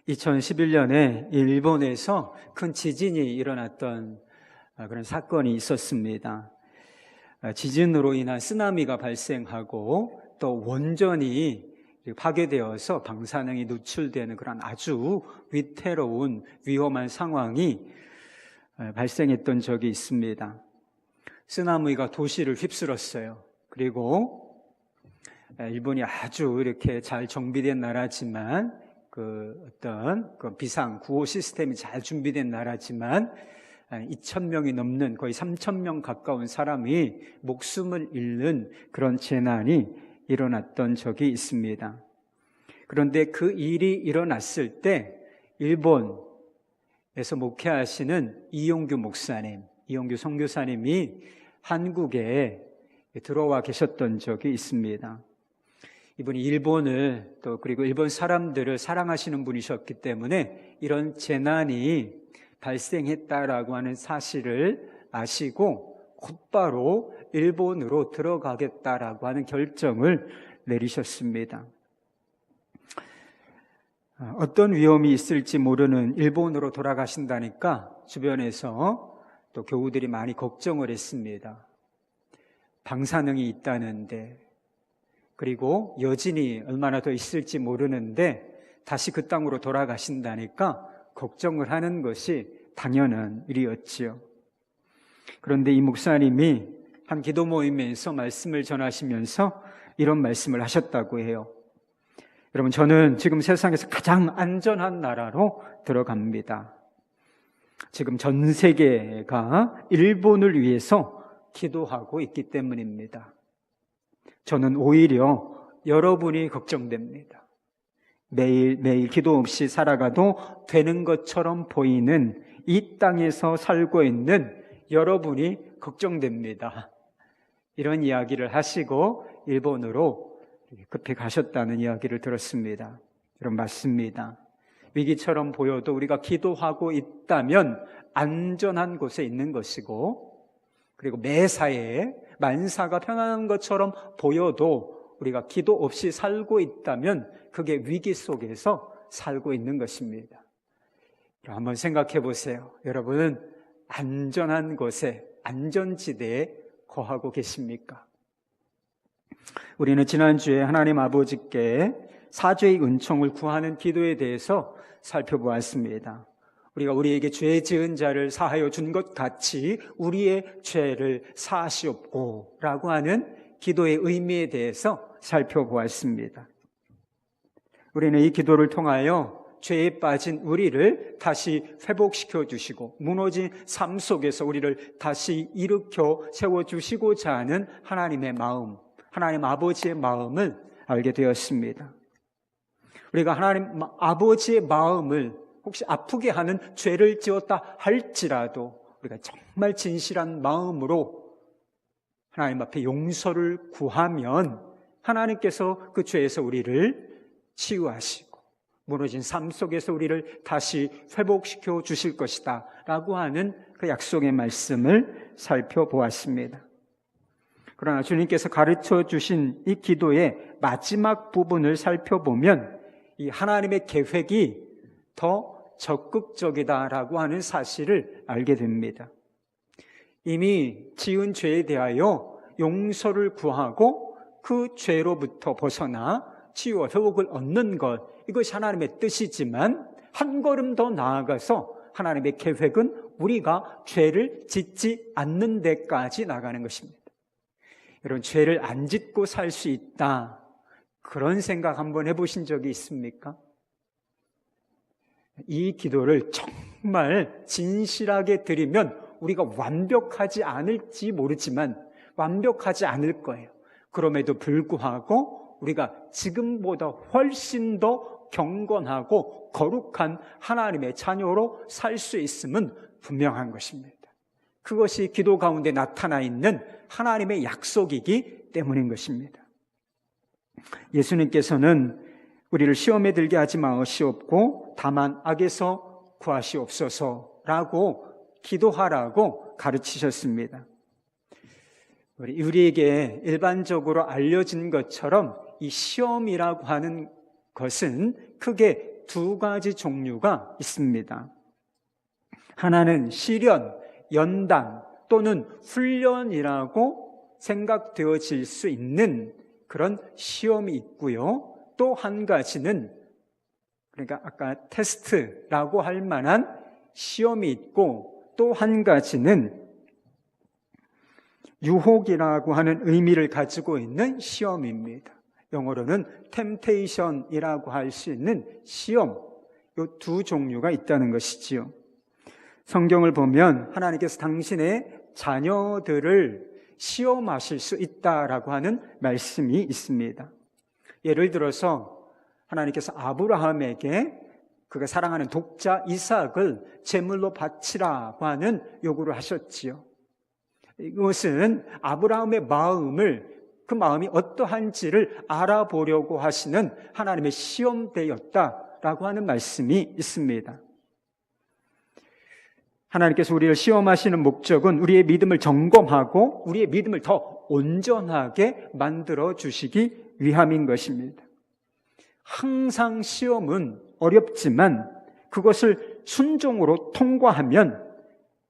2011년에 일본에서 큰 지진이 일어났던 그런 사건이 있었습니다. 지진으로 인한 쓰나미가 발생하고 또 원전이 파괴되어서 방사능이 노출되는 그런 아주 위태로운 위험한 상황이 발생했던 적이 있습니다. 쓰나미가 도시를 휩쓸었어요. 그리고 일본이 아주 이렇게 잘 정비된 나라지만 어떤 비상 구호 시스템이 잘 준비된 나라지만 2,000명이 넘는 거의 3,000명 가까운 사람이 목숨을 잃는 그런 재난이 일어났던 적이 있습니다. 그런데 그 일이 일어났을 때 일본에서 목회하시는 이용규 목사님, 이용규 선교사님이 한국에 들어와 계셨던 적이 있습니다. 이분이 일본을 또 그리고 일본 사람들을 사랑하시는 분이셨기 때문에 이런 재난이 발생했다라고 하는 사실을 아시고 곧바로 일본으로 들어가겠다라고 하는 결정을 내리셨습니다. 어떤 위험이 있을지 모르는 일본으로 돌아가신다니까 주변에서 또 교우들이 많이 걱정을 했습니다. 방사능이 있다는데, 그리고 여진이 얼마나 더 있을지 모르는데 다시 그 땅으로 돌아가신다니까 걱정을 하는 것이 당연한 일이었지요. 그런데 이 목사님이 한 기도 모임에서 말씀을 전하시면서 이런 말씀을 하셨다고 해요. 여러분, 저는 지금 세상에서 가장 안전한 나라로 들어갑니다. 지금 전 세계가 일본을 위해서 기도하고 있기 때문입니다. 저는 오히려 여러분이 걱정됩니다. 매일매일 기도 없이 살아가도 되는 것처럼 보이는 이 땅에서 살고 있는 여러분이 걱정됩니다. 이런 이야기를 하시고 일본으로 급히 가셨다는 이야기를 들었습니다. 여러분, 맞습니다. 위기처럼 보여도 우리가 기도하고 있다면 안전한 곳에 있는 것이고, 그리고 매사에 만사가 편안한 것처럼 보여도 우리가 기도 없이 살고 있다면 그게 위기 속에서 살고 있는 것입니다. 한번 생각해 보세요. 여러분은 안전한 곳에, 안전지대에 거하고 계십니까? 우리는 지난주에 하나님 아버지께 사죄의 은총을 구하는 기도에 대해서 살펴보았습니다. 우리가 우리에게 죄 지은 자를 사하여 준 것 같이 우리의 죄를 사하시옵고 라고 하는 기도의 의미에 대해서 살펴보았습니다. 우리는 이 기도를 통하여 죄에 빠진 우리를 다시 회복시켜 주시고 무너진 삶 속에서 우리를 다시 일으켜 세워주시고자 하는 하나님의 마음, 하나님 아버지의 마음을 알게 되었습니다. 우리가 하나님 아버지의 마음을 혹시 아프게 하는 죄를 지었다 할지라도 우리가 정말 진실한 마음으로 하나님 앞에 용서를 구하면 하나님께서 그 죄에서 우리를 치유하시고 무너진 삶 속에서 우리를 다시 회복시켜 주실 것이다 라고 하는 그 약속의 말씀을 살펴보았습니다. 그러나 주님께서 가르쳐 주신 이 기도의 마지막 부분을 살펴보면 이 하나님의 계획이 더 적극적이다라고 하는 사실을 알게 됩니다. 이미 지은 죄에 대하여 용서를 구하고 그 죄로부터 벗어나 치유와 회복을 얻는 것, 이것이 하나님의 뜻이지만 한 걸음 더 나아가서 하나님의 계획은 우리가 죄를 짓지 않는 데까지 나가는 것입니다. 여러분, 죄를 안 짓고 살 수 있다, 그런 생각 한번 해보신 적이 있습니까? 이 기도를 정말 진실하게 드리면 우리가 완벽하지 않을지 모르지만 완벽하지 않을 거예요. 그럼에도 불구하고 우리가 지금보다 훨씬 더 경건하고 거룩한 하나님의 자녀로 살 수 있음은 분명한 것입니다. 그것이 기도 가운데 나타나 있는 하나님의 약속이기 때문인 것입니다. 예수님께서는 우리를 시험에 들게 하지 마시옵고 다만 악에서 구하시옵소서라고 기도하라고 가르치셨습니다. 우리에게 일반적으로 알려진 것처럼 이 시험이라고 하는 것은 크게 두 가지 종류가 있습니다. 하나는 시련, 연단 또는 훈련이라고 생각되어질 수 있는 그런 시험이 있고요. 또 한 가지는, 그러니까 아까 테스트라고 할 만한 시험이 있고, 또 한 가지는 유혹이라고 하는 의미를 가지고 있는 시험입니다. 영어로는 temptation이라고 할 수 있는 시험, 이 두 종류가 있다는 것이지요. 성경을 보면 하나님께서 당신의 자녀들을 시험하실 수 있다라고 하는 말씀이 있습니다. 예를 들어서 하나님께서 아브라함에게 그가 사랑하는 독자 이삭을 제물로 바치라고 하는 요구를 하셨지요. 이것은 아브라함의 그 마음이 어떠한지를 알아보려고 하시는 하나님의 시험대였다라고 하는 말씀이 있습니다. 하나님께서 우리를 시험하시는 목적은 우리의 믿음을 점검하고 우리의 믿음을 더 온전하게 만들어 주시기 위함인 것입니다. 항상 시험은 어렵지만 그것을 순종으로 통과하면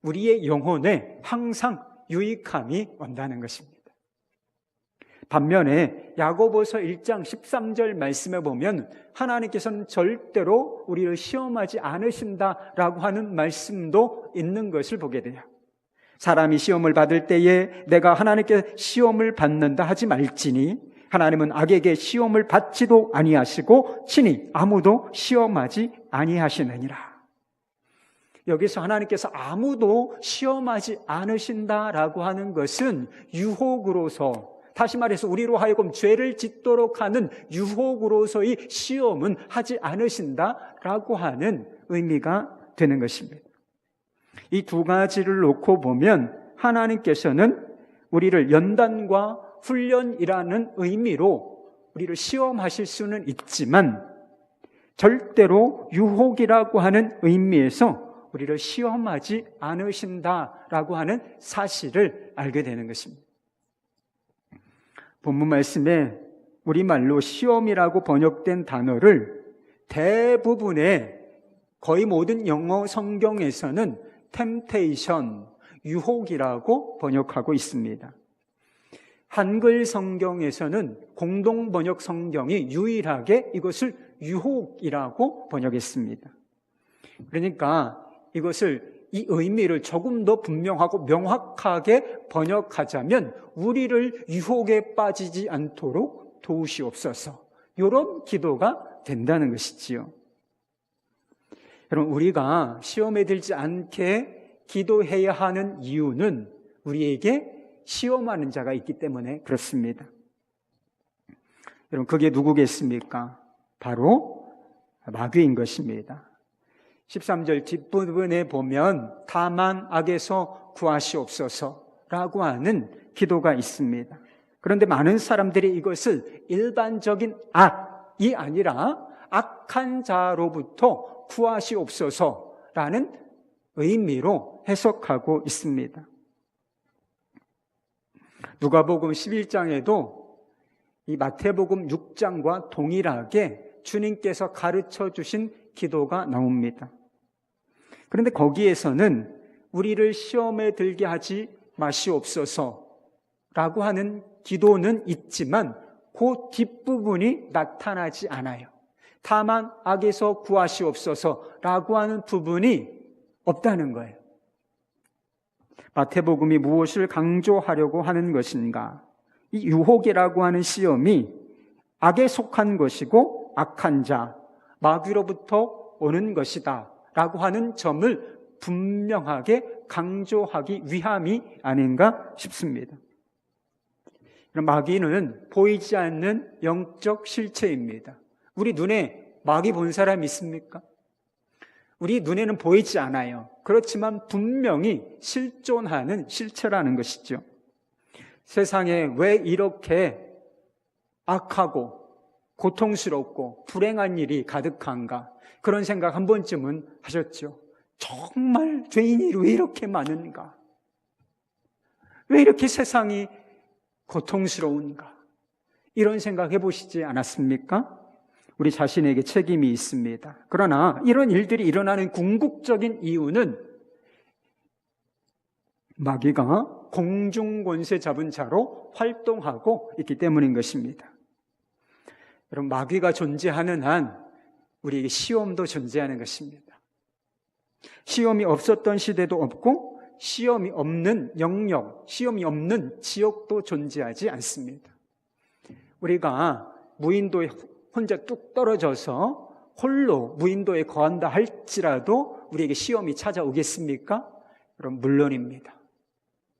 우리의 영혼에 항상 유익함이 온다는 것입니다. 반면에 야고보서 1장 13절 말씀에 보면 하나님께서는 절대로 우리를 시험하지 않으신다라고 하는 말씀도 있는 것을 보게 돼요. 사람이 시험을 받을 때에 내가 하나님께 시험을 받는다 하지 말지니 하나님은 악에게 시험을 받지도 아니하시고 친히 아무도 시험하지 아니하시느니라. 여기서 하나님께서 아무도 시험하지 않으신다라고 하는 것은 유혹으로서, 다시 말해서 우리로 하여금 죄를 짓도록 하는 유혹으로서의 시험은 하지 않으신다라고 하는 의미가 되는 것입니다. 이 두 가지를 놓고 보면 하나님께서는 우리를 연단과 훈련이라는 의미로 우리를 시험하실 수는 있지만 절대로 유혹이라고 하는 의미에서 우리를 시험하지 않으신다라고 하는 사실을 알게 되는 것입니다. 본문 말씀에 우리말로 시험이라고 번역된 단어를 대부분의 거의 모든 영어 성경에서는 temptation, 유혹이라고 번역하고 있습니다. 한글 성경에서는 공동 번역 성경이 유일하게 이것을 유혹이라고 번역했습니다. 그러니까 이 의미를 조금 더 분명하고 명확하게 번역하자면 우리를 유혹에 빠지지 않도록 도우시옵소서, 이런 기도가 된다는 것이지요. 여러분, 우리가 시험에 들지 않게 기도해야 하는 이유는 우리에게 시험하는 자가 있기 때문에 그렇습니다. 여러분, 그게 누구겠습니까? 바로 마귀인 것입니다. 13절 뒷부분에 보면 다만 악에서 구하시옵소서라고 하는 기도가 있습니다. 그런데 많은 사람들이 이것을 일반적인 악이 아니라 악한 자로부터 구하시옵소서라는 의미로 해석하고 있습니다. 누가복음 11장에도 이 마태복음 6장과 동일하게 주님께서 가르쳐 주신 기도가 나옵니다. 그런데 거기에서는 우리를 시험에 들게 하지 마시옵소서라고 하는 기도는 있지만 그 뒷부분이 나타나지 않아요. 다만 악에서 구하시옵소서라고 하는 부분이 없다는 거예요. 마태복음이 무엇을 강조하려고 하는 것인가? 이 유혹이라고 하는 시험이 악에 속한 것이고 악한 자, 마귀로부터 오는 것이다 라고 하는 점을 분명하게 강조하기 위함이 아닌가 싶습니다. 마귀는 보이지 않는 영적 실체입니다. 우리 눈에 마귀 본 사람 있습니까? 우리 눈에는 보이지 않아요. 그렇지만 분명히 실존하는 실체라는 것이죠. 세상에 왜 이렇게 악하고 고통스럽고 불행한 일이 가득한가, 그런 생각 한 번쯤은 하셨죠. 정말 죄인이 왜 이렇게 많은가? 왜 이렇게 세상이 고통스러운가? 이런 생각 해보시지 않았습니까? 우리 자신에게 책임이 있습니다. 그러나 이런 일들이 일어나는 궁극적인 이유는 마귀가 공중권세 잡은 자로 활동하고 있기 때문인 것입니다. 여러분, 마귀가 존재하는 한 우리에게 시험도 존재하는 것입니다. 시험이 없었던 시대도 없고 시험이 없는 영역, 시험이 없는 지역도 존재하지 않습니다. 우리가 무인도에 혼자 뚝 떨어져서 홀로 무인도에 거한다 할지라도 우리에게 시험이 찾아오겠습니까? 여러분, 물론입니다.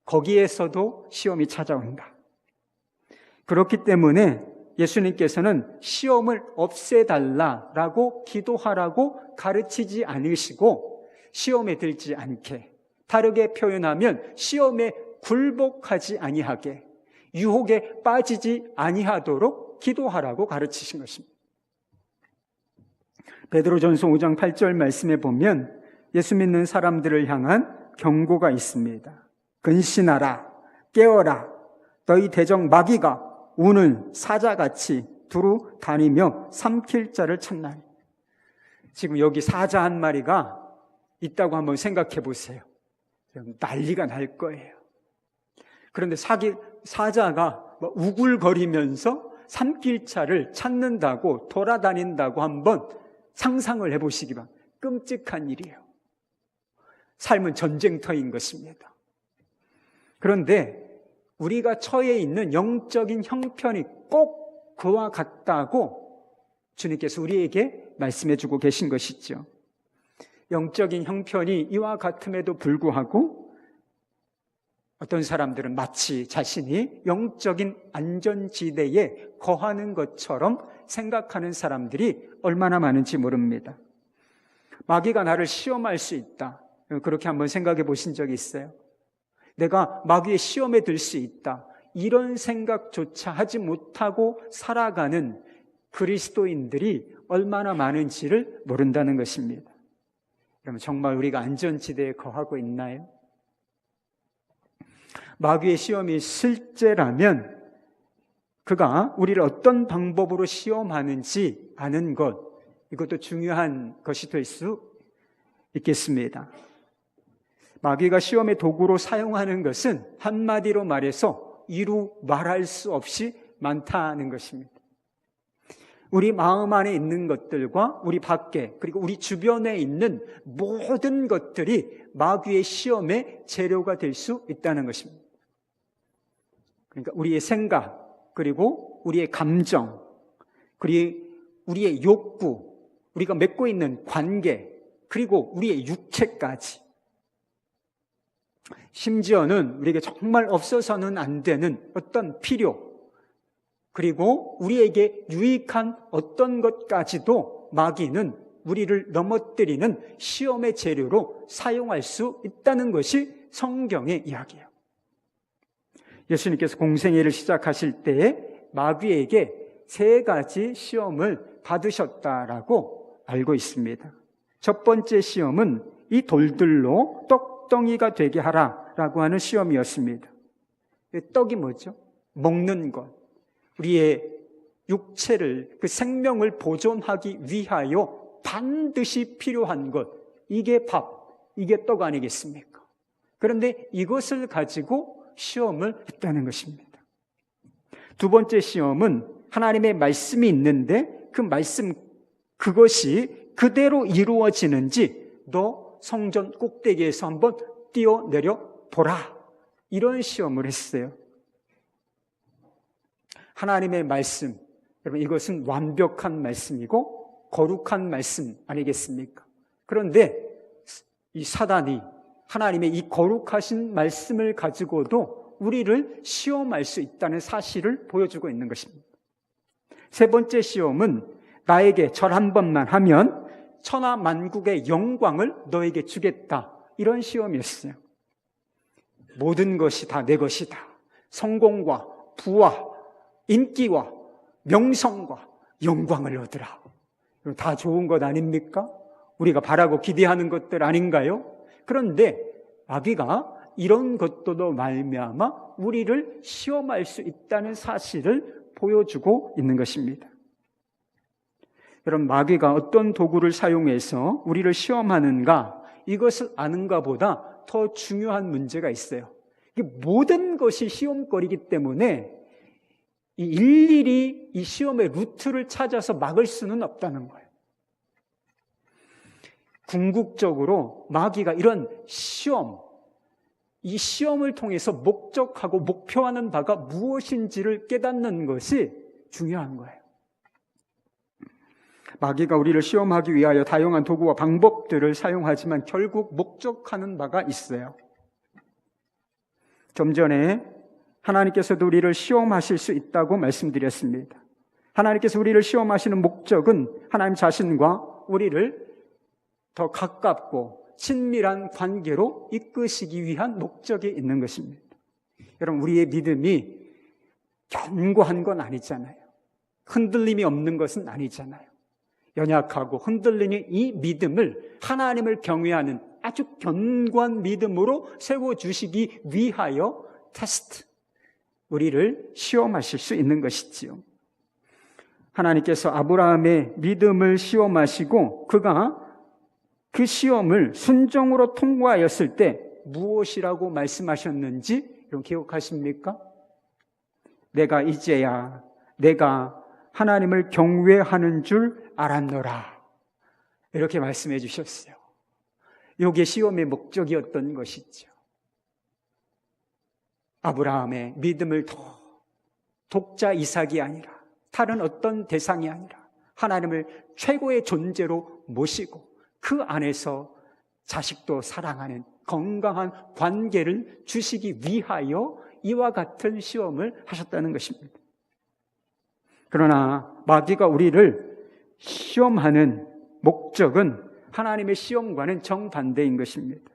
거기에서도 시험이 찾아온다. 그렇기 때문에 예수님께서는 시험을 없애달라라고 기도하라고 가르치지 않으시고 시험에 들지 않게, 다르게 표현하면 시험에 굴복하지 아니하게, 유혹에 빠지지 아니하도록 기도하라고 가르치신 것입니다. 베드로전서 5장 8절 말씀에 보면 예수 믿는 사람들을 향한 경고가 있습니다. 근신하라, 깨어라, 너희 대적 마귀가 우는 사자같이 두루 다니며 삼킬 자를 찾나니. 지금 여기 사자 한 마리가 있다고 한번 생각해 보세요. 난리가 날 거예요. 그런데 사자가 우글거리면서 삼킬 자를 찾는다고, 돌아다닌다고 한번 상상을 해보시기 바랍니다. 끔찍한 일이에요. 삶은 전쟁터인 것입니다. 그런데 우리가 처해 있는 영적인 형편이 꼭 그와 같다고 주님께서 우리에게 말씀해 주고 계신 것이죠. 영적인 형편이 이와 같음에도 불구하고 어떤 사람들은 마치 자신이 영적인 안전지대에 거하는 것처럼 생각하는 사람들이 얼마나 많은지 모릅니다. 마귀가 나를 시험할 수 있다. 그렇게 한번 생각해 보신 적이 있어요? 내가 마귀의 시험에 들 수 있다. 이런 생각조차 하지 못하고 살아가는 그리스도인들이 얼마나 많은지를 모른다는 것입니다. 그러면 정말 우리가 안전지대에 거하고 있나요? 마귀의 시험이 실제라면 그가 우리를 어떤 방법으로 시험하는지 아는 것, 이것도 중요한 것이 될 수 있겠습니다. 마귀가 시험의 도구로 사용하는 것은 한마디로 말해서 이루 말할 수 없이 많다는 것입니다. 우리 마음 안에 있는 것들과 우리 밖에, 그리고 우리 주변에 있는 모든 것들이 마귀의 시험의 재료가 될 수 있다는 것입니다. 그러니까 우리의 생각, 그리고 우리의 감정, 그리고 우리의 욕구, 우리가 맺고 있는 관계, 그리고 우리의 육체까지, 심지어는 우리에게 정말 없어서는 안 되는 어떤 필요, 그리고 우리에게 유익한 어떤 것까지도 마귀는 우리를 넘어뜨리는 시험의 재료로 사용할 수 있다는 것이 성경의 이야기예요. 예수님께서 공생애를 시작하실 때 마귀에게 3가지 시험을 받으셨다라고 알고 있습니다. 첫 번째 시험은 이 돌들로 떡덩이가 되게 하라라고 하는 시험이었습니다. 떡이 뭐죠? 먹는 것. 우리의 육체를, 그 생명을 보존하기 위하여 반드시 필요한 것. 이게 밥, 이게 떡 아니겠습니까? 그런데 이것을 가지고 시험을 했다는 것입니다. 두 번째 시험은 하나님의 말씀이 있는데 그 말씀, 그것이 그대로 이루어지는지 너 성전 꼭대기에서 한번 뛰어내려 보라. 이런 시험을 했어요. 하나님의 말씀, 여러분, 이것은 완벽한 말씀이고 거룩한 말씀 아니겠습니까? 그런데 이 사단이 하나님의 이 거룩하신 말씀을 가지고도 우리를 시험할 수 있다는 사실을 보여주고 있는 것입니다. 세 번째 시험은 나에게 절 한 번만 하면 천하 만국의 영광을 너에게 주겠다. 이런 시험이었어요. 모든 것이 다 내 것이다. 성공과 부와 인기와 명성과 영광을 얻으라. 다 좋은 것 아닙니까? 우리가 바라고 기대하는 것들 아닌가요? 그런데 마귀가 이런 것들로 말미암아 우리를 시험할 수 있다는 사실을 보여주고 있는 것입니다. 여러분, 마귀가 어떤 도구를 사용해서 우리를 시험하는가, 이것을 아는가 보다 더 중요한 문제가 있어요. 이게 모든 것이 시험거리이기 때문에 일일이 이 시험의 루트를 찾아서 막을 수는 없다는 거예요. 궁극적으로 마귀가 이런 시험, 이 시험을 통해서 목적하고 목표하는 바가 무엇인지를 깨닫는 것이 중요한 거예요. 마귀가 우리를 시험하기 위하여 다양한 도구와 방법들을 사용하지만 결국 목적하는 바가 있어요. 좀 전에 하나님께서도 우리를 시험하실 수 있다고 말씀드렸습니다. 하나님께서 우리를 시험하시는 목적은 하나님 자신과 우리를 더 가깝고 친밀한 관계로 이끄시기 위한 목적이 있는 것입니다. 여러분, 우리의 믿음이 견고한 건 아니잖아요. 흔들림이 없는 것은 아니잖아요. 연약하고 흔들리는 이 믿음을 하나님을 경외하는 아주 견고한 믿음으로 세워주시기 위하여 테스트, 우리를 시험하실 수 있는 것이지요. 하나님께서 아브라함의 믿음을 시험하시고 그가 그 시험을 순종으로 통과하였을 때 무엇이라고 말씀하셨는지 여러분 기억하십니까? 내가 이제야 내가 하나님을 경외하는 줄 알았노라, 이렇게 말씀해 주셨어요. 이게 시험의 목적이었던 것이죠. 아브라함의 믿음을 더 독자 이삭이 아니라 다른 어떤 대상이 아니라 하나님을 최고의 존재로 모시고 그 안에서 자식도 사랑하는 건강한 관계를 주시기 위하여 이와 같은 시험을 하셨다는 것입니다. 그러나 마귀가 우리를 시험하는 목적은 하나님의 시험과는 정반대인 것입니다.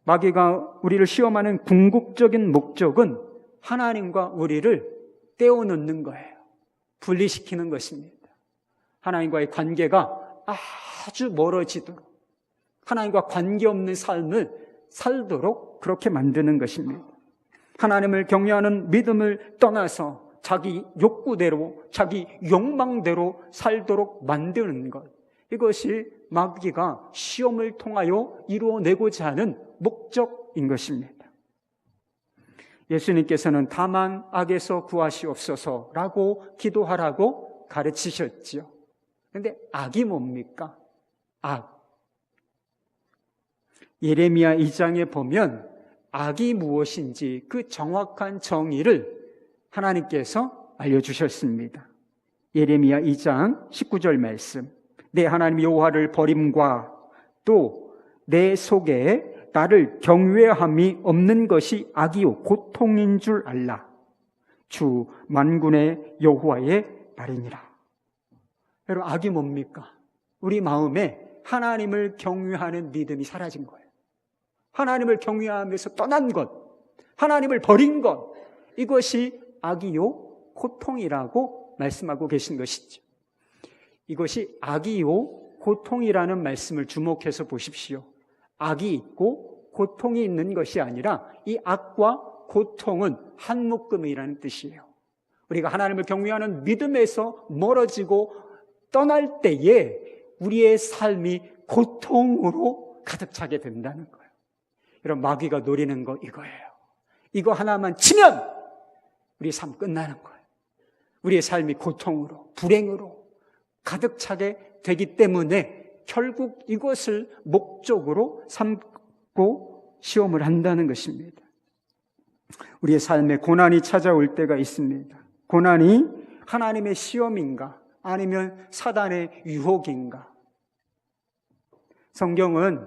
마귀가 우리를 시험하는 궁극적인 목적은 하나님과 우리를 떼어놓는 거예요. 분리시키는 것입니다. 하나님과의 관계가 아주 멀어지도록, 하나님과 관계없는 삶을 살도록 그렇게 만드는 것입니다. 하나님을 경외하는 믿음을 떠나서 자기 욕구대로, 자기 욕망대로 살도록 만드는 것, 이것이 마귀가 시험을 통하여 이루어내고자 하는 목적인 것입니다. 예수님께서는 다만 악에서 구하시옵소서라고 기도하라고 가르치셨지요. 그런데 악이 뭡니까? 악. 예레미야 2장에 보면 악이 무엇인지 그 정확한 정의를 하나님께서 알려주셨습니다. 예레미야 2장 19절 말씀. 내 하나님 여호와를 버림과 또 내 속에 나를 경외함이 없는 것이 악이요 고통인 줄 알라. 주 만군의 여호와의 말이니라. 여러분, 악이 뭡니까? 우리 마음에 하나님을 경외하는 믿음이 사라진 거예요. 하나님을 경외하면서 떠난 것, 하나님을 버린 것, 이것이 악이요 고통이라고 말씀하고 계신 것이죠. 이것이 악이요 고통이라는 말씀을 주목해서 보십시오. 악이 있고 고통이 있는 것이 아니라 이 악과 고통은 한 묶음이라는 뜻이에요. 우리가 하나님을 경외하는 믿음에서 멀어지고 떠날 때에 우리의 삶이 고통으로 가득 차게 된다는 거예요. 여러분, 마귀가 노리는 거 이거예요. 이거 하나만 치면 우리의 삶 끝나는 거예요. 우리의 삶이 고통으로, 불행으로 가득 차게 되기 때문에 결국 이것을 목적으로 삼고 시험을 한다는 것입니다. 우리의 삶에 고난이 찾아올 때가 있습니다. 고난이 하나님의 시험인가 아니면 사단의 유혹인가? 성경은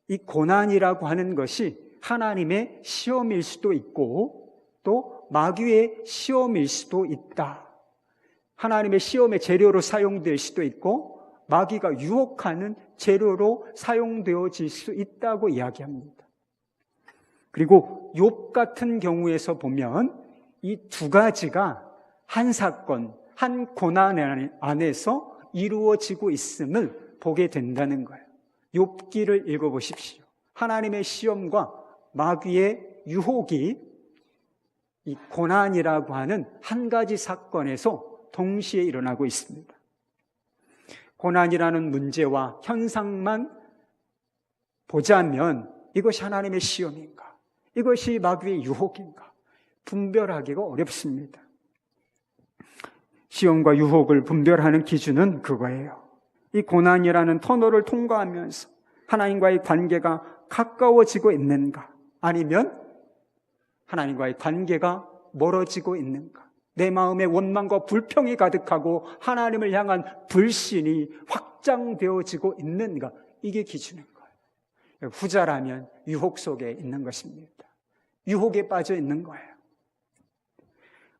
이 고난이라고 하는 것이 하나님의 시험일 수도 있고 또 마귀의 시험일 수도 있다. 하나님의 시험의 재료로 사용될 수도 있고 마귀가 유혹하는 재료로 사용되어질 수 있다고 이야기합니다. 그리고 욥 같은 경우에서 보면 이 두 가지가 한 사건, 한 고난 안에서 이루어지고 있음을 보게 된다는 거예요. 욥기를 읽어보십시오. 하나님의 시험과 마귀의 유혹이 이 고난이라고 하는 한 가지 사건에서 동시에 일어나고 있습니다. 고난이라는 문제와 현상만 보자면 이것이 하나님의 시험인가, 이것이 마귀의 유혹인가 분별하기가 어렵습니다. 시험과 유혹을 분별하는 기준은 그거예요. 이 고난이라는 터널을 통과하면서 하나님과의 관계가 가까워지고 있는가, 아니면 하나님과의 관계가 멀어지고 있는가, 내 마음에 원망과 불평이 가득하고 하나님을 향한 불신이 확장되어지고 있는가, 이게 기준인 거예요. 후자라면 유혹 속에 있는 것입니다. 유혹에 빠져 있는 거예요.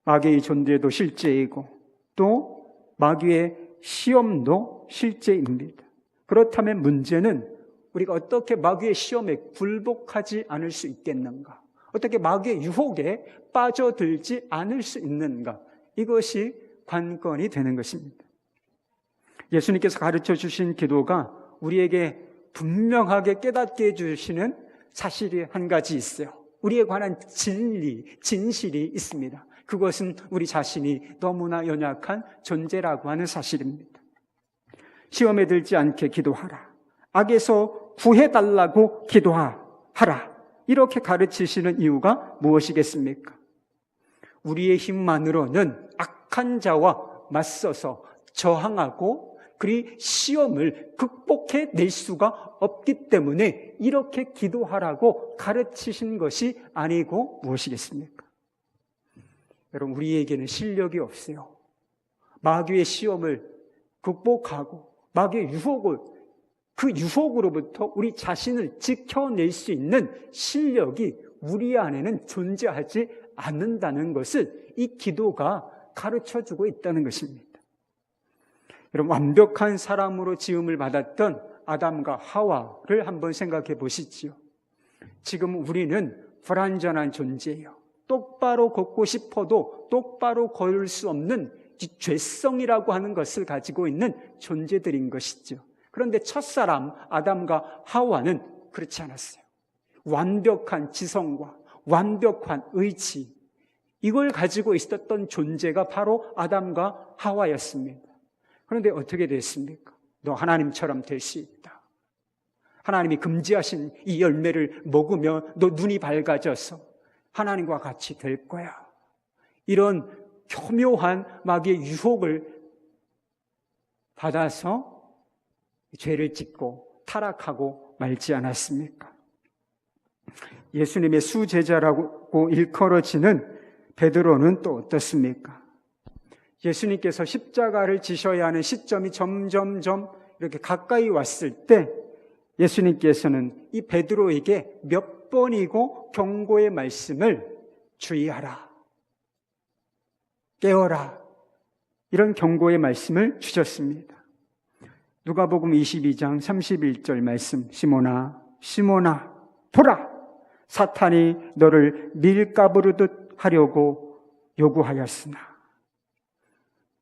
마귀의 존재도 실제이고 또 마귀의 시험도 실제입니다. 그렇다면 문제는 우리가 어떻게 마귀의 시험에 굴복하지 않을 수 있겠는가? 어떻게 마귀의 유혹에 빠져들지 않을 수 있는가? 이것이 관건이 되는 것입니다. 예수님께서 가르쳐 주신 기도가 우리에게 분명하게 깨닫게 해주시는 사실이 한 가지 있어요. 우리에 관한 진실이 있습니다. 그것은 우리 자신이 너무나 연약한 존재라고 하는 사실입니다. 시험에 들지 않게 기도하라. 악에서 구해달라고 기도하라. 이렇게 가르치시는 이유가 무엇이겠습니까? 우리의 힘만으로는 악한 자와 맞서서 저항하고 그리 시험을 극복해낼 수가 없기 때문에 이렇게 기도하라고 가르치신 것이 아니고 무엇이겠습니까? 여러분, 우리에게는 실력이 없어요. 마귀의 시험을 극복하고 마귀의 그 유혹으로부터 우리 자신을 지켜낼 수 있는 실력이 우리 안에는 존재하지 않는다는 것을 이 기도가 가르쳐주고 있다는 것입니다. 여러분, 완벽한 사람으로 지음을 받았던 아담과 하와를 한번 생각해 보시지요. 지금 우리는 불완전한 존재예요. 똑바로 걷고 싶어도 똑바로 걸을 수 없는 죄성이라고 하는 것을 가지고 있는 존재들인 것이죠. 그런데 첫사람 아담과 하와는 그렇지 않았어요. 완벽한 지성과 완벽한 의지, 이걸 가지고 있었던 존재가 바로 아담과 하와였습니다. 그런데 어떻게 됐습니까? 너 하나님처럼 될 수 있다. 하나님이 금지하신 이 열매를 먹으면 너 눈이 밝아져서 하나님과 같이 될 거야. 이런 교묘한 마귀의 유혹을 받아서 죄를 짓고 타락하고 말지 않았습니까? 예수님의 수제자라고 일컬어지는 베드로는 또 어떻습니까? 예수님께서 십자가를 지셔야 하는 시점이 점점점 이렇게 가까이 왔을 때 예수님께서는 이 베드로에게 몇 번이고 경고의 말씀을 주의하라, 깨어라, 이런 경고의 말씀을 주셨습니다. 누가복음 22장 31절 말씀, 시몬아 시몬아 보라, 사탄이 너를 밀가부르듯 하려고 요구하였으나.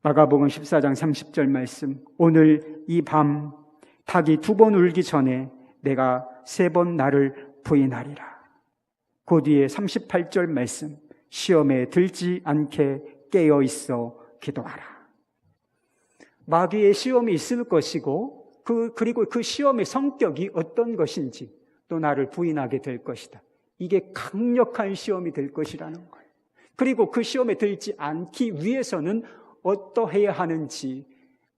마가복음 14장 30절 말씀, 오늘 이 밤 닭이 2번 울기 전에 내가 3번 나를 부인하리라. 그 뒤에 38절 말씀, 시험에 들지 않게 깨어 있어 기도하라. 마귀의 시험이 있을 것이고 그리고 그 시험의 성격이 어떤 것인지, 또 나를 부인하게 될 것이다. 이게 강력한 시험이 될 것이라는 거예요. 그리고 그 시험에 들지 않기 위해서는 어떠해야 하는지,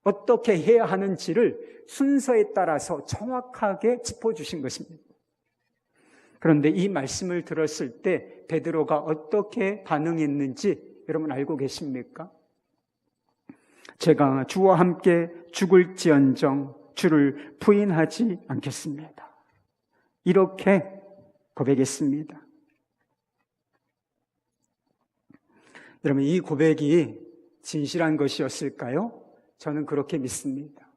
어떻게 해야 하는지를 순서에 따라서 정확하게 짚어주신 것입니다. 그런데 이 말씀을 들었을 때 베드로가 어떻게 반응했는지 여러분 알고 계십니까? 제가 주와 함께 죽을지언정 주를 부인하지 않겠습니다. 이렇게 고백했습니다. 여러분, 이 고백이 진실한 것이었을까요? 저는 그렇게 믿습니다.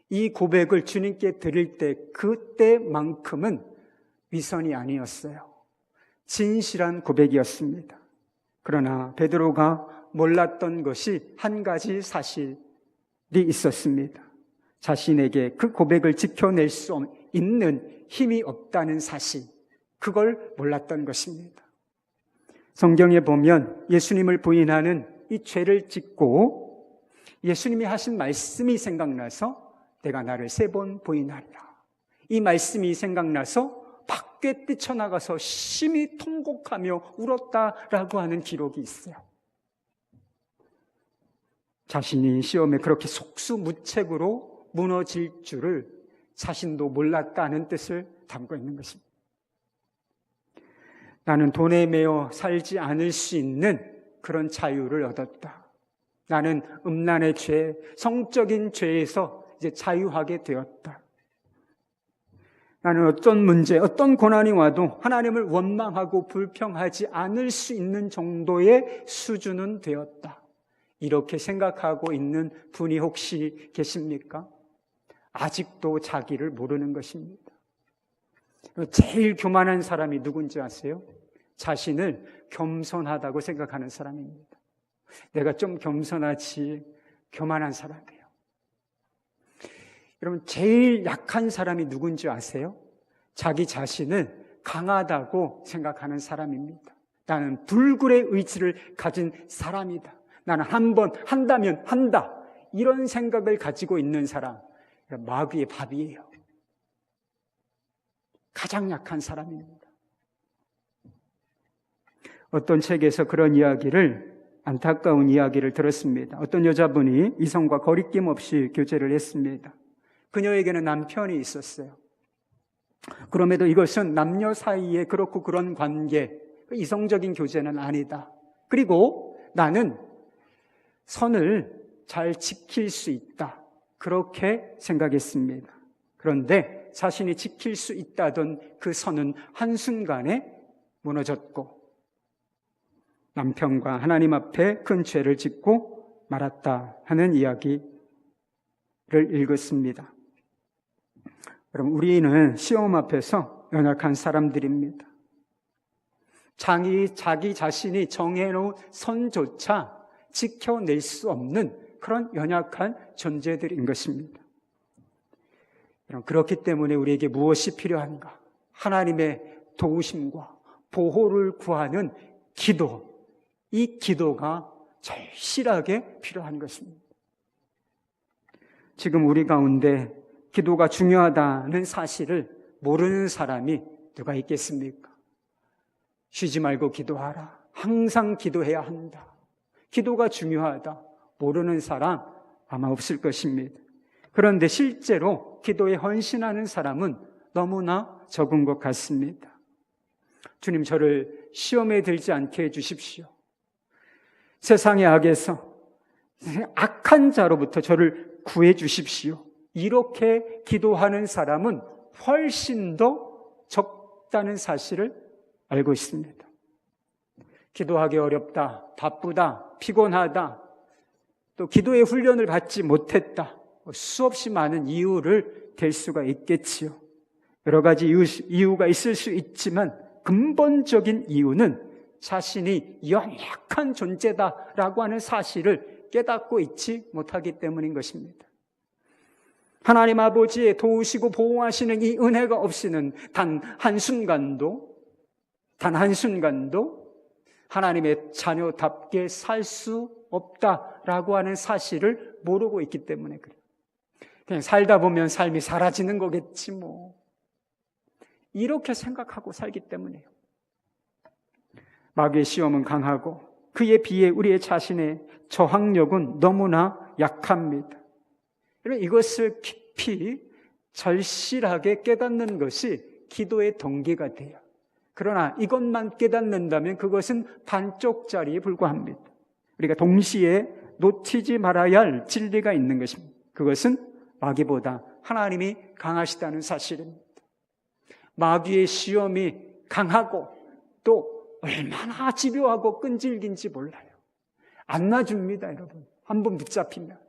이 고백을 주님께 드릴 때 그때만큼은 위선이 아니었어요. 진실한 고백이었습니다. 그러나 베드로가 몰랐던 것이 한 가지 사실이 있었습니다. 자신에게 그 고백을 지켜낼 수 있는 힘이 없다는 사실, 그걸 몰랐던 것입니다. 성경에 보면 예수님을 부인하는 이 죄를 짓고 예수님이 하신 말씀이 생각나서 내가 나를 3번 부인하리라. 이 말씀이 생각나서 밖에 뛰쳐나가서 심히 통곡하며 울었다라고 하는 기록이 있어요. 자신이 시험에 그렇게 속수무책으로 무너질 줄을 자신도 몰랐다는 뜻을 담고 있는 것입니다. 나는 돈에 매여 살지 않을 수 있는 그런 자유를 얻었다. 나는 음란의 죄, 성적인 죄에서 이제 자유하게 되었다. 나는 어떤 문제, 어떤 고난이 와도 하나님을 원망하고 불평하지 않을 수 있는 정도의 수준은 되었다. 이렇게 생각하고 있는 분이 혹시 계십니까? 아직도 자기를 모르는 것입니다. 제일 교만한 사람이 누군지 아세요? 자신을 겸손하다고 생각하는 사람입니다. 내가 좀 겸손하지, 교만한 사람이에요. 여러분, 제일 약한 사람이 누군지 아세요? 자기 자신을 강하다고 생각하는 사람입니다. 나는 불굴의 의지를 가진 사람이다. 나는 한번 한다면 한다. 이런 생각을 가지고 있는 사람, 마귀의 밥이에요. 가장 약한 사람입니다. 어떤 책에서 그런 이야기를, 안타까운 이야기를 들었습니다. 어떤 여자분이 이성과 거리낌 없이 교제를 했습니다. 그녀에게는 남편이 있었어요. 그럼에도 이것은 남녀 사이에 그렇고 그런 관계, 이성적인 교제는 아니다. 그리고 나는 선을 잘 지킬 수 있다. 그렇게 생각했습니다. 그런데 자신이 지킬 수 있다던 그 선은 한순간에 무너졌고 남편과 하나님 앞에 큰 죄를 짓고 말았다 하는 이야기를 읽었습니다. 여러분, 우리는 시험 앞에서 연약한 사람들입니다. 자기 자신이 정해놓은 선조차 지켜낼 수 없는 그런 연약한 존재들인 것입니다. 그렇기 때문에 우리에게 무엇이 필요한가? 하나님의 도우심과 보호를 구하는 기도, 이 기도가 절실하게 필요한 것입니다. 지금 우리 가운데 기도가 중요하다는 사실을 모르는 사람이 누가 있겠습니까? 쉬지 말고 기도하라. 항상 기도해야 한다. 기도가 중요하다. 모르는 사람 아마 없을 것입니다. 그런데 실제로 기도에 헌신하는 사람은 너무나 적은 것 같습니다. 주님, 저를 시험에 들지 않게 해주십시오. 세상의 악에서, 악한 자로부터 저를 구해 주십시오. 이렇게 기도하는 사람은 훨씬 더 적다는 사실을 알고 있습니다. 기도하기 어렵다, 바쁘다, 피곤하다, 또 기도의 훈련을 받지 못했다, 수없이 많은 이유를 댈 수가 있겠지요. 여러 가지 이유가 있을 수 있지만 근본적인 이유는 자신이 연약한 존재다라고 하는 사실을 깨닫고 있지 못하기 때문인 것입니다. 하나님 아버지의 도우시고 보호하시는 이 은혜가 없이는 단 한순간도 하나님의 자녀답게 살 수 없다라고 하는 사실을 모르고 있기 때문에 그래요. 그냥 살다 보면 삶이 사라지는 거겠지 뭐. 이렇게 생각하고 살기 때문에요. 마귀의 시험은 강하고 그에 비해 우리의 자신의 저항력은 너무나 약합니다. 이것을 깊이 절실하게 깨닫는 것이 기도의 동기가 돼요. 그러나 이것만 깨닫는다면 그것은 반쪽짜리에 불과합니다. 우리가 동시에 놓치지 말아야 할 진리가 있는 것입니다. 그것은 마귀보다 하나님이 강하시다는 사실입니다. 마귀의 시험이 강하고 또 얼마나 집요하고 끈질긴지 몰라요. 안 놔줍니다, 여러분. 한번 붙잡히면.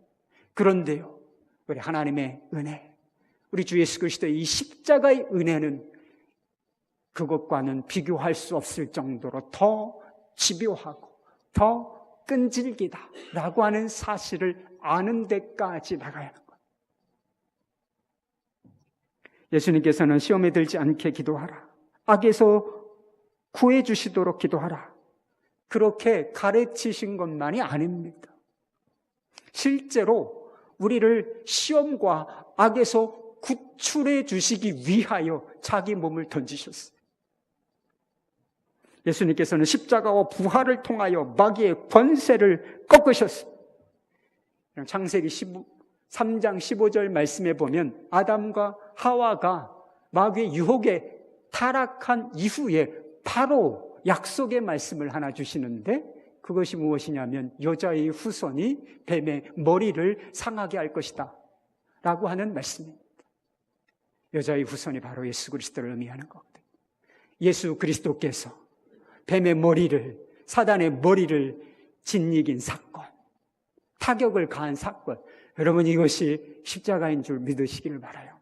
그런데요, 우리 하나님의 은혜, 우리 주 예수 그리스도의 이 십자가의 은혜는 그것과는 비교할 수 없을 정도로 더 집요하고 더 끈질기다라고 하는 사실을 아는 데까지 나가야 하는 거예요. 예수님께서는 시험에 들지 않게 기도하라. 악에서 구해 주시도록 기도하라. 그렇게 가르치신 것만이 아닙니다. 실제로 우리를 시험과 악에서 구출해 주시기 위하여 자기 몸을 던지셨어요. 예수님께서는 십자가와 부활을 통하여 마귀의 권세를 꺾으셨어요. 창세기 3장 15절 말씀에 보면 아담과 하와가 마귀의 유혹에 타락한 이후에 바로 약속의 말씀을 하나 주시는데, 그것이 무엇이냐면 여자의 후손이 뱀의 머리를 상하게 할 것이다 라고 하는 말씀입니다. 여자의 후손이 바로 예수 그리스도를 의미하는 거거든요. 예수 그리스도께서 뱀의 머리를, 사단의 머리를 짓이긴 사건, 타격을 가한 사건, 여러분 이것이 십자가인 줄 믿으시기를 바라요.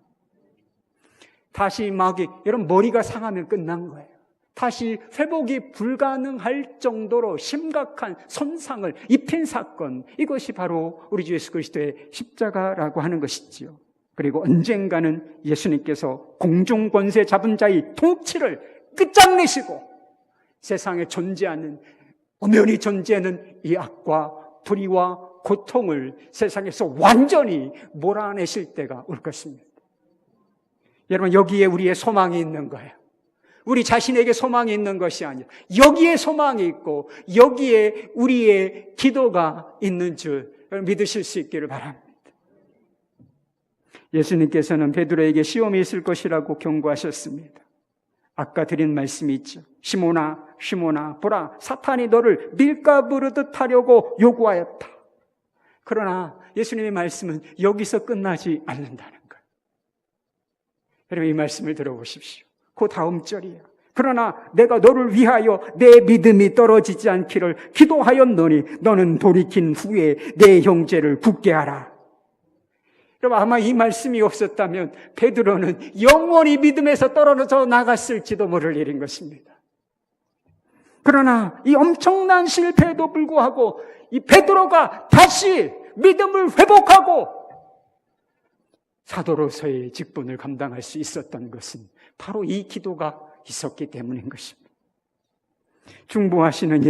다시 마귀, 여러분 머리가 상하면 끝난 거예요. 다시 회복이 불가능할 정도로 심각한 손상을 입힌 사건, 이것이 바로 우리 주 예수 그리스도의 십자가라고 하는 것이지요. 그리고 언젠가는 예수님께서 공중권세 잡은 자의 통치를 끝장내시고 세상에 존재하는, 엄연히 존재하는 이 악과 불의와 고통을 세상에서 완전히 몰아내실 때가 올 것입니다. 여러분 여기에 우리의 소망이 있는 거예요. 우리 자신에게 소망이 있는 것이 아니라 여기에 소망이 있고 여기에 우리의 기도가 있는 줄 믿으실 수 있기를 바랍니다. 예수님께서는 베드로에게 시험이 있을 것이라고 경고하셨습니다. 아까 드린 말씀이 있죠. 시몬아, 시몬아, 보라, 사탄이 너를 밀가 부르듯 하려고 요구하였다. 그러나 예수님의 말씀은 여기서 끝나지 않는다는 거예요. 여러분 이 말씀을 들어보십시오. 그 다음 절이에요. 그러나 내가 너를 위하여 내 믿음이 떨어지지 않기를 기도하였노니 너는 돌이킨 후에 내 형제를 굳게 하라. 여러분 아마 이 말씀이 없었다면 베드로는 영원히 믿음에서 떨어져 나갔을지도 모를 일인 것입니다. 그러나 이 엄청난 실패에도 불구하고 이 베드로가 다시 믿음을 회복하고 사도로서의 직분을 감당할 수 있었던 것은 바로 이 기도가 있었기 때문인 것입니다. 중보하시는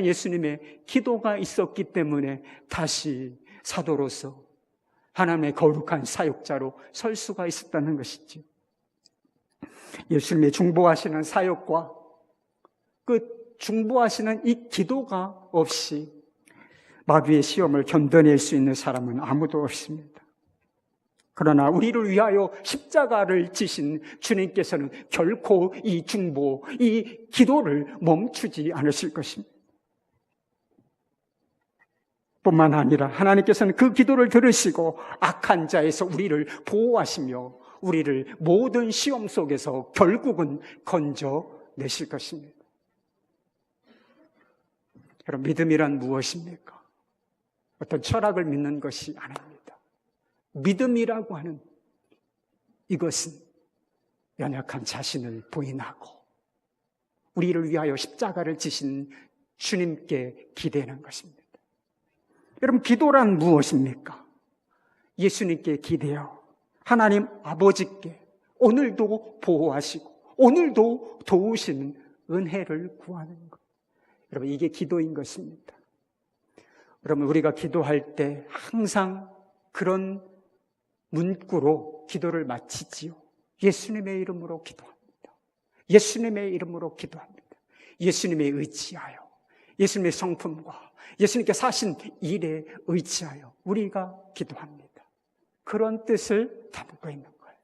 예수님의 기도가 있었기 때문에 다시 사도로서 하나님의 거룩한 사역자로 설 수가 있었다는 것이죠. 예수님의 중보하시는 사역과 그 중보하시는 이 기도가 없이 마귀의 시험을 견뎌낼 수 있는 사람은 아무도 없습니다. 그러나 우리를 위하여 십자가를 지신 주님께서는 결코 이 중보, 이 기도를 멈추지 않으실 것입니다. 뿐만 아니라 하나님께서는 그 기도를 들으시고 악한 자에서 우리를 보호하시며 우리를 모든 시험 속에서 결국은 건져내실 것입니다. 여러분 믿음이란 무엇입니까? 어떤 철학을 믿는 것이 아닙니다. 믿음이라고 하는 이것은 연약한 자신을 부인하고 우리를 위하여 십자가를 지신 주님께 기대는 것입니다. 여러분 기도란 무엇입니까? 예수님께 기대어 하나님 아버지께 오늘도 보호하시고 오늘도 도우시는 은혜를 구하는 것. 여러분 이게 기도인 것입니다. 여러분 우리가 기도할 때 항상 그런 문구로 기도를 마치지요. 예수님의 이름으로 기도합니다. 예수님의 이름으로 기도합니다. 예수님에 의지하여 예수님의 성품과 예수님께 사신 일에 의지하여 우리가 기도합니다. 그런 뜻을 담고 있는 거예요.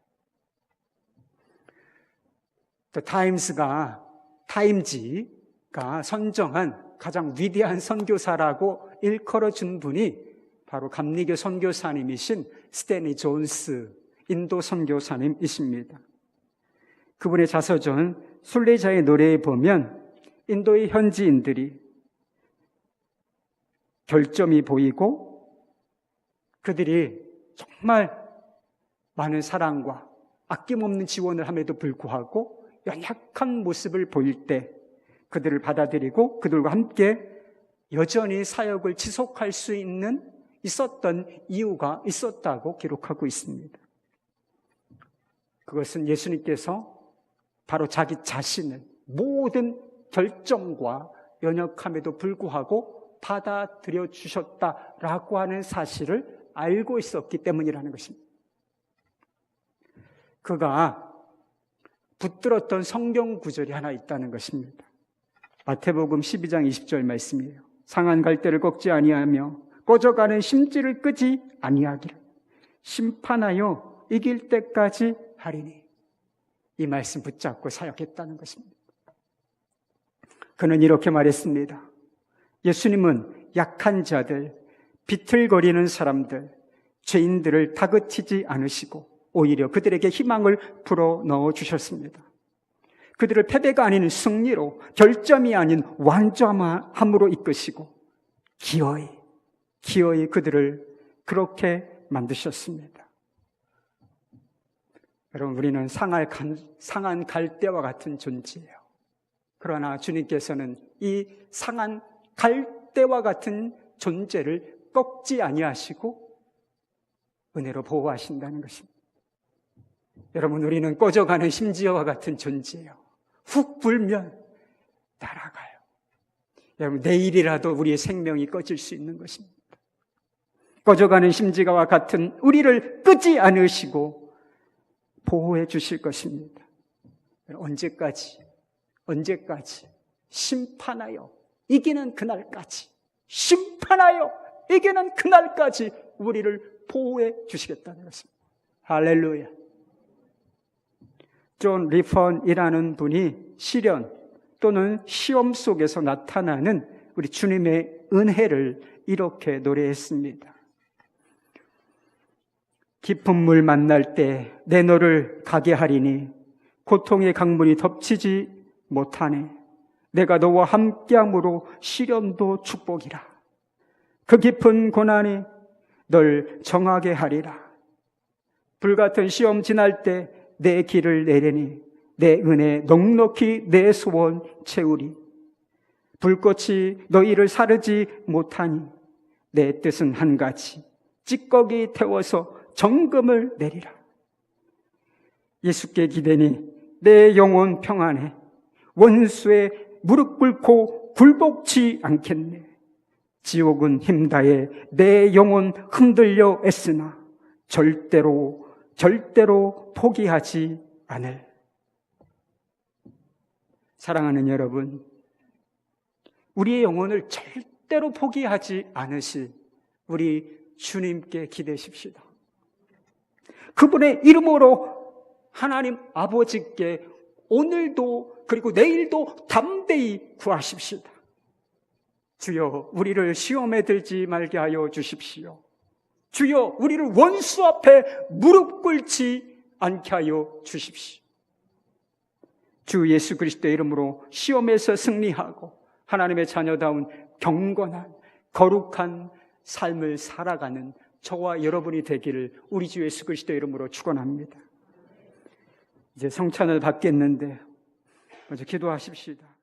타임즈가 선정한 가장 위대한 선교사라고 일컬어준 분이 바로 감리교 선교사님이신 스탠리 존스 인도 선교사님이십니다. 그분의 자서전 순례자의 노래에 보면 인도의 현지인들이 결점이 보이고 그들이 정말 많은 사랑과 아낌없는 지원을 함에도 불구하고 연약한 모습을 보일 때 그들을 받아들이고 그들과 함께 여전히 사역을 지속할 수 있었던 이유가 있었다고 기록하고 있습니다. 그것은 예수님께서 바로 자기 자신을 모든 결점과 연약함에도 불구하고 받아들여 주셨다라고 하는 사실을 알고 있었기 때문이라는 것입니다. 그가 붙들었던 성경 구절이 하나 있다는 것입니다. 마태복음 12장 20절 말씀이에요. 상한 갈대를 꺾지 아니하며 꺼져가는 심지를 끄지 아니하기를 심판하여 이길 때까지 하리니. 이 말씀 붙잡고 사역했다는 것입니다. 그는 이렇게 말했습니다. 예수님은 약한 자들, 비틀거리는 사람들, 죄인들을 다그치지 않으시고 오히려 그들에게 희망을 불어넣어 주셨습니다. 그들을 패배가 아닌 승리로, 결점이 아닌 완전함으로 이끄시고 기어이 그들을 그렇게 만드셨습니다. 여러분, 우리는 상한 갈대와 같은 존재예요. 그러나 주님께서는 이 상한 갈대와 같은 존재를 꺾지 아니하시고 은혜로 보호하신다는 것입니다. 여러분, 우리는 꺼져가는 심지어와 같은 존재예요. 훅 불면 날아가요. 여러분, 내일이라도 우리의 생명이 꺼질 수 있는 것입니다. 꺼져가는 심지어와 같은 우리를 끄지 않으시고 보호해 주실 것입니다. 언제까지 심판하여 이기는 그날까지, 심판하여 이기는 그날까지 우리를 보호해 주시겠다는 것입니다. 할렐루야. 존 리펀이라는 분이 시련 또는 시험 속에서 나타나는 우리 주님의 은혜를 이렇게 노래했습니다. 깊은 물 만날 때 내 너를 가게 하리니 고통의 강물이 덮치지 못하네. 내가 너와 함께함으로 시련도 축복이라. 그 깊은 고난이 널 정하게 하리라. 불같은 시험 지날 때 내 길을 내리니 내 은혜 넉넉히 내 소원 채우리. 불꽃이 너희를 사르지 못하니 내 뜻은 한 가지, 찌꺼기 태워서 정금을 내리라. 예수께 기대니 내 영혼 평안해. 원수의 무릎 꿇고 굴복치 않겠네. 지옥은 힘다해 내 영혼 흔들려 애쓰나 절대로 포기하지 않을. 사랑하는 여러분, 우리의 영혼을 절대로 포기하지 않으실 우리 주님께 기대십시다. 그분의 이름으로 하나님 아버지께 오늘도 그리고 내일도 담대히 구하십시다. 주여, 우리를 시험에 들지 말게 하여 주십시오. 주여, 우리를 원수 앞에 무릎 꿇지 않게 하여 주십시오. 주 예수 그리스도의 이름으로 시험에서 승리하고 하나님의 자녀다운 경건한 거룩한 삶을 살아가는 저와 여러분이 되기를 우리 주 예수 그리스도의 이름으로 축원합니다. 이제 성찬을 받겠는데 먼저 기도하십시다.